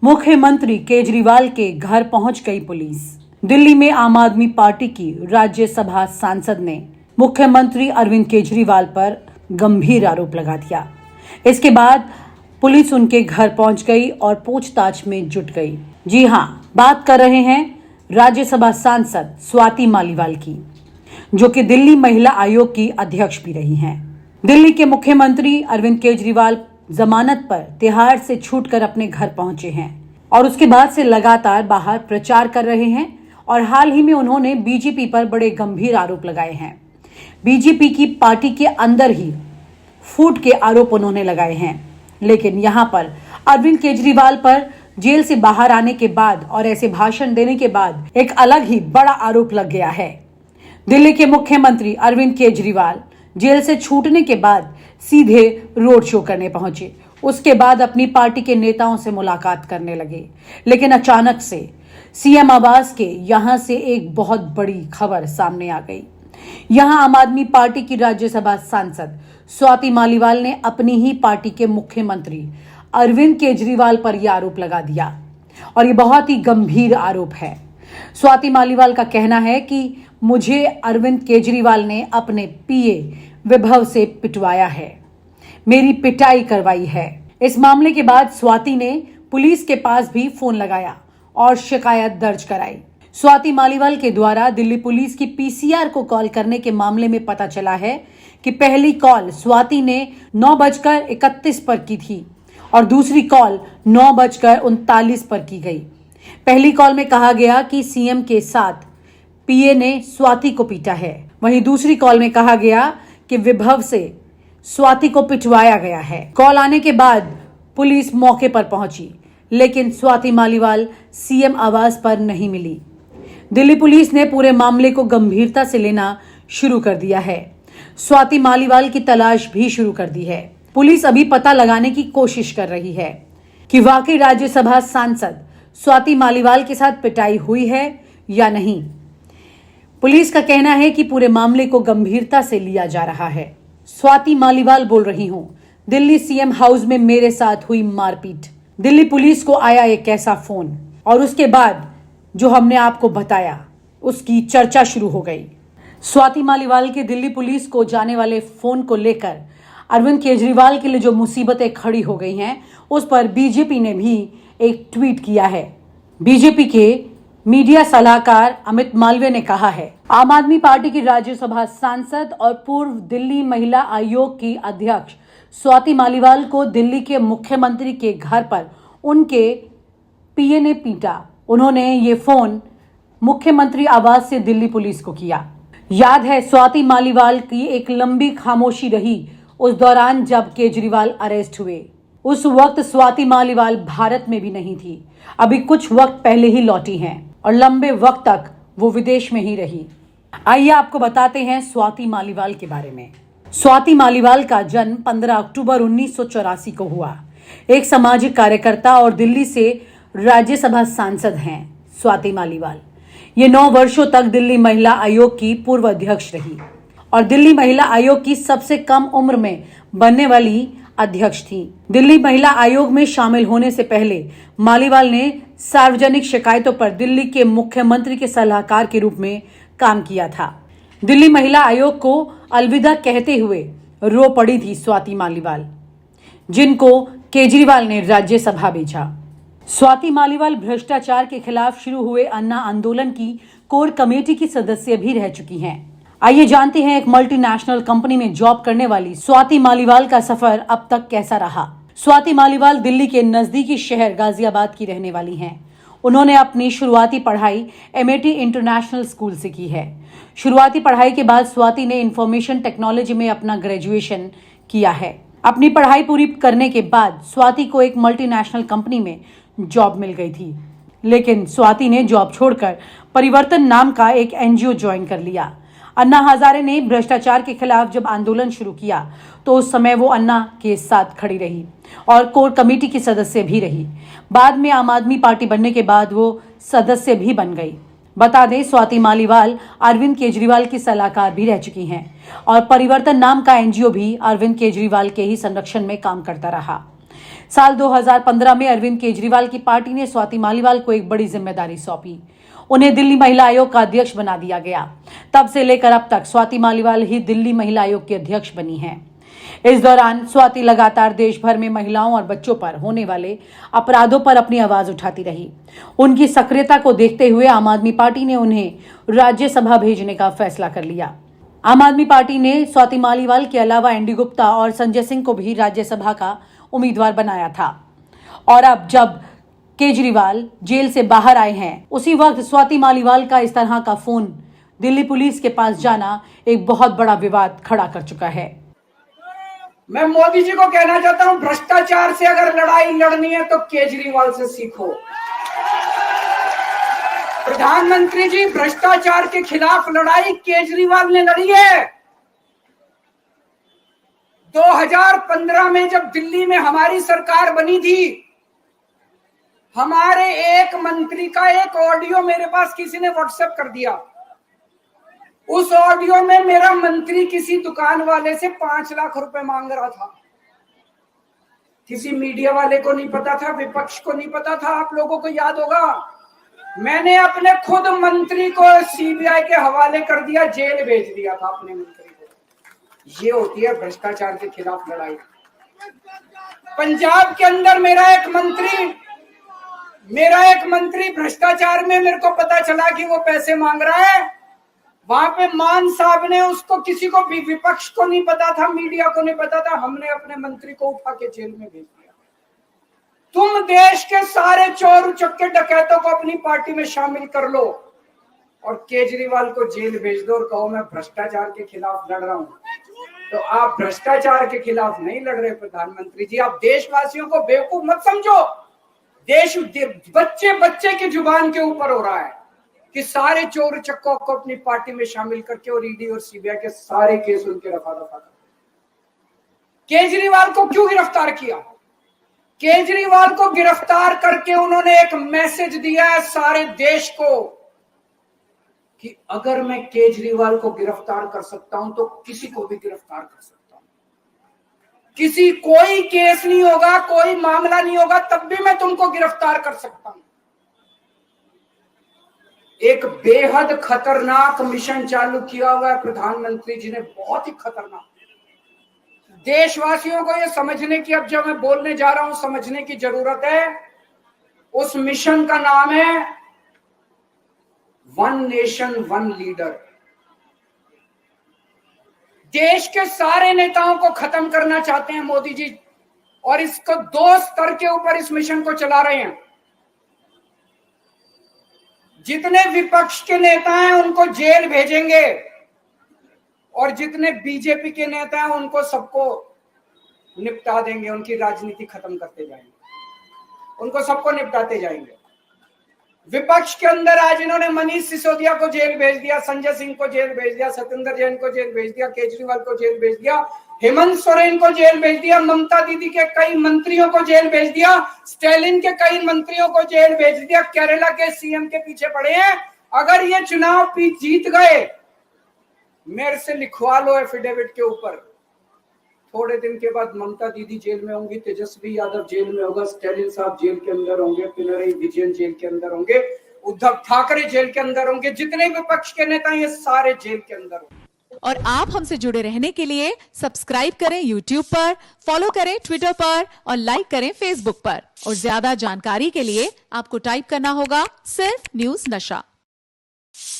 मुख्यमंत्री केजरीवाल के घर पहुंच गई पुलिस। दिल्ली में आम आदमी पार्टी की राज्यसभा सांसद ने मुख्यमंत्री अरविंद केजरीवाल पर गंभीर आरोप लगा दिया। इसके बाद पुलिस उनके घर पहुंच गई और पूछताछ में जुट गई। जी हां, बात कर रहे हैं राज्यसभा सांसद स्वाति मालीवाल की, जो कि दिल्ली महिला आयोग की अध्यक्ष भी रही हैं। दिल्ली के मुख्यमंत्री अरविंद केजरीवाल जमानत पर तिहाड़ से छूटकर अपने घर पहुंचे हैं और उसके बाद से लगातार बाहर प्रचार कर रहे हैं और हाल ही में उन्होंने बीजेपी पर बड़े गंभीर आरोप लगाए हैं। बीजेपी की पार्टी के अंदर ही फूट के आरोप उन्होंने लगाए हैं। लेकिन यहां पर अरविंद केजरीवाल पर जेल से बाहर आने के बाद और ऐसे भाषण देने के बाद एक अलग ही बड़ा आरोप लग गया है। दिल्ली के मुख्यमंत्री अरविंद केजरीवाल जेल से छूटने के बाद सीधे रोड शो करने पहुंचे। उसके बाद अपनी पार्टी के नेताओं से मुलाकात करने लगे। लेकिन अचानक से सीएम आवास के यहां से एक बहुत बड़ी खबर सामने आ गई। यहां आम आदमी पार्टी की राज्यसभा सांसद स्वाति मालीवाल ने अपनी ही पार्टी के मुख्यमंत्री अरविंद केजरीवाल पर यह आरोप लगा दिया और ये बहुत ही गंभीर आरोप है। स्वाति मालीवाल का कहना है कि मुझे अरविंद केजरीवाल ने अपने पीए विभव से पिटवाया है, मेरी पिटाई करवाई है। इस मामले के बाद स्वाति ने पुलिस के पास भी फोन लगाया और शिकायत दर्ज कराई। स्वाति मालीवाल के द्वारा दिल्ली पुलिस की पीसीआर को कॉल करने के मामले में पता चला है कि पहली कॉल स्वाति ने 9:31 पर की थी और दूसरी कॉल 9:39 पर की गई। पहली कॉल में कहा गया कि सीएम के साथ पीए ने स्वाति को पीटा है। वहीं दूसरी कॉल में कहा गया कि विभव से स्वाति को पिटवाया गया है। कॉल आने के बाद पुलिस मौके पर पहुंची, लेकिन स्वाति मालीवाल सीएम आवास पर नहीं मिली। दिल्ली पुलिस ने पूरे मामले को गंभीरता से लेना शुरू कर दिया है। स्वाति मालीवाल की तलाश भी शुरू कर दी है। पुलिस अभी पता लगाने की कोशिश कर रही है कि वाकई राज्यसभा सांसद स्वाति मालीवाल के साथ पिटाई हुई है या नहीं। पुलिस का कहना है कि पूरे मामले को गंभीरता से लिया जा रहा है। स्वाति मालीवाल बोल रही हूं, दिल्ली सीएम हाउस में मेरे साथ हुई मारपीट। दिल्ली पुलिस को आया एक ऐसा फोन और उसके बाद जो हमने आपको बताया उसकी चर्चा शुरू हो गई। स्वाति मालीवाल के दिल्ली पुलिस को जाने वाले फोन को लेकर अरविंद केजरीवाल के लिए जो मुसीबतें खड़ी हो गई हैं, उस पर बीजेपी ने भी एक ट्वीट किया है। बीजेपी के मीडिया सलाहकार अमित मालवीय ने कहा है, आम आदमी पार्टी की राज्यसभा सांसद और पूर्व दिल्ली महिला आयोग की अध्यक्ष स्वाति मालीवाल को दिल्ली के मुख्यमंत्री के घर पर उनके पीए ने पीटा। उन्होंने ये फोन मुख्यमंत्री आवास से दिल्ली पुलिस को किया। याद है, स्वाति मालीवाल की एक लंबी खामोशी रही उस दौरान जब केजरीवाल अरेस्ट हुए। उस वक्त स्वाति मालीवाल भारत में भी नहीं थी, अभी कुछ वक्त पहले ही लौटी हैं और लंबे वक्त तक वो विदेश में ही रही। आइए आपको बताते हैं स्वाति मालीवाल के बारे में। स्वाति मालीवाल का जन्म 15 अक्टूबर 1984 को हुआ। एक सामाजिक कार्यकर्ता और दिल्ली से राज्यसभा सांसद हैं स्वाति मालीवाल। ये 9 वर्षों तक दिल्ली महिला आयोग की पूर्व अध्यक्ष रही और दिल्ली महिला आयोग की सबसे कम उम्र में बनने वाली अध्यक्ष थी। दिल्ली महिला आयोग में शामिल होने से पहले मालीवाल ने सार्वजनिक शिकायतों पर दिल्ली के मुख्यमंत्री के सलाहकार के रूप में काम किया था। दिल्ली महिला आयोग को अलविदा कहते हुए रो पड़ी थी स्वाति मालीवाल, जिनको केजरीवाल ने राज्यसभा भेजा। स्वाति मालीवाल भ्रष्टाचार के खिलाफ शुरू हुए अन्ना आंदोलन की कोर कमेटी की सदस्य भी रह चुकी हैं। आइए जानते हैं एक मल्टीनेशनल कंपनी में जॉब करने वाली स्वाति मालीवाल का सफर अब तक कैसा रहा। स्वाति मालीवाल दिल्ली के नजदीकी शहर गाजियाबाद की रहने वाली हैं। उन्होंने अपनी शुरुआती पढ़ाई एमएटी इंटरनेशनल स्कूल से की है। शुरुआती पढ़ाई के बाद स्वाति ने इंफॉर्मेशन टेक्नोलॉजी में अपना ग्रेजुएशन किया है। अपनी पढ़ाई पूरी करने के बाद स्वाति को एक मल्टीनेशनल कंपनी में जॉब मिल गई थी, लेकिन स्वाति ने जॉब छोड़कर परिवर्तन नाम का एक एनजीओ ज्वाइन कर लिया। अन्ना हजारे ने भ्रष्टाचार के खिलाफ जब आंदोलन शुरू किया तो उस समय वो अन्ना के साथ खड़ी रही और कोर कमेटी की सदस्य भी रही। बाद में आम आदमी पार्टी बनने के बाद वो सदस्य भी बन गई। बता दें, स्वाति मालीवाल अरविंद केजरीवाल की सलाहकार भी रह चुकी हैं और परिवर्तन नाम का एनजीओ भी अरविंद केजरीवाल के ही संरक्षण में काम करता रहा। साल 2015 में अरविंद केजरीवाल की पार्टी ने स्वाति मालीवाल को एक बड़ी जिम्मेदारी सौंपी। उन्हें दिल्ली महिला आयोग का अध्यक्ष बना दिया गया। तब से लेकर अब तक स्वाति मालीवाल ही दिल्ली महिला आयोग की अध्यक्ष बनी हैं। इस दौरान स्वाति लगातार देश भर में महिलाओं और बच्चों पर होने वाले अपराधों पर अपनी आवाज उठाती रही। उनकी सक्रियता को देखते हुए आम आदमी पार्टी ने उन्हें राज्यसभा भेजने का फैसला कर लिया। आम आदमी पार्टी ने स्वाति मालीवाल के अलावा एनडी गुप्ता और संजय सिंह को भी राज्यसभा का उम्मीदवार बनाया था। और अब जब केजरीवाल जेल से बाहर आए हैं, उसी वक्त स्वाति मालीवाल का इस तरह का फोन दिल्ली पुलिस के पास जाना एक बहुत बड़ा विवाद खड़ा कर चुका है। मैं मोदी जी को कहना चाहता हूं, भ्रष्टाचार से अगर लड़ाई लड़नी है तो केजरीवाल से सीखो। प्रधानमंत्री जी, भ्रष्टाचार के खिलाफ लड़ाई केजरीवाल ने लड़ी है। 2015 में जब दिल्ली में हमारी सरकार बनी थी, हमारे एक मंत्री का एक ऑडियो मेरे पास किसी ने व्हाट्सएप कर दिया। उस ऑडियो में मेरा मंत्री किसी दुकान वाले से 5 लाख रुपए मांग रहा था। किसी मीडिया वाले को नहीं पता था, विपक्ष को नहीं पता था। आप लोगों को याद होगा, मैंने अपने खुद मंत्री को सीबीआई के हवाले कर दिया, जेल भेज दिया था अपने मंत्री को। ये होती है भ्रष्टाचार के खिलाफ लड़ाई। पंजाब के अंदर मेरा एक मंत्री भ्रष्टाचार में, मेरे को पता चला कि वो पैसे मांग रहा है। वहां पे मान साहब ने उसको, किसी को भी, विपक्ष को नहीं पता था, मीडिया को नहीं पता था, हमने अपने मंत्री को उठा के जेल में भेज दिया। तुम देश के सारे चोर उचक्के डकैतों को अपनी पार्टी में शामिल कर लो और केजरीवाल को जेल भेज दो और कहो मैं भ्रष्टाचार के खिलाफ लड़ रहा हूं। तो आप भ्रष्टाचार के खिलाफ नहीं लड़ रहे प्रधानमंत्री जी। आप देशवासियों को बेवकूफ मत समझो। देश बच्चे की जुबान के ऊपर हो रहा है कि सारे चोर चक्कों को अपनी पार्टी में शामिल करके और ईडी और सीबीआई के सारे केस उनके रफा दफा कर। केजरीवाल को क्यों गिरफ्तार किया? केजरीवाल को गिरफ्तार करके उन्होंने एक मैसेज दिया है सारे देश को कि अगर मैं केजरीवाल को गिरफ्तार कर सकता हूं तो किसी को भी गिरफ्तार कर सकता हूं। कोई केस नहीं होगा, कोई मामला नहीं होगा, तब भी मैं तुमको गिरफ्तार कर सकता हूं। एक बेहद खतरनाक मिशन चालू किया हुआ है प्रधानमंत्री जी ने, बहुत ही खतरनाक। देशवासियों को यह समझने की, अब जब मैं बोलने जा रहा हूं, समझने की जरूरत है। उस मिशन का नाम है वन नेशन वन लीडर। देश के सारे नेताओं को खत्म करना चाहते हैं मोदी जी, और इसको 2 स्तर के ऊपर इस मिशन को चला रहे हैं। जितने विपक्ष के नेता हैं उनको जेल भेजेंगे और जितने बीजेपी के नेता हैं उनको सबको निपटा देंगे, उनकी राजनीति खत्म करते जाएंगे, उनको सबको निपटाते जाएंगे। विपक्ष के अंदर आज इन्होंने मनीष सिसोदिया को जेल भेज दिया, संजय सिंह को जेल भेज दिया, सत्येंद्र जैन को जेल भेज दिया, केजरीवाल को जेल भेज दिया, हेमंत सोरेन को जेल भेज दिया, ममता दीदी के कई मंत्रियों को जेल भेज दिया, स्टालिन के कई मंत्रियों को जेल भेज दिया, केरला के सीएम के पीछे पड़े हैं। अगर ये चुनाव जीत गए, मेरे से लिखवा लो एफिडेविट के ऊपर, थोड़े दिन के बाद ममता दीदी जेल में होंगी, तेजस्वी यादव जेल में होगा, स्टालिन साहब जेल के अंदर होंगे, पिनरई विजयन जेल के अंदर होंगे, उद्धव ठाकरे जेल के अंदर होंगे, जितने विपक्ष के नेता ये सारे जेल के अंदर होंगे। और आप हमसे जुड़े रहने के लिए सब्सक्राइब करें YouTube पर, फॉलो करें Twitter पर और लाइक करें Facebook पर। और ज्यादा जानकारी के लिए आपको टाइप करना होगा सिर्फ न्यूज़ नशा।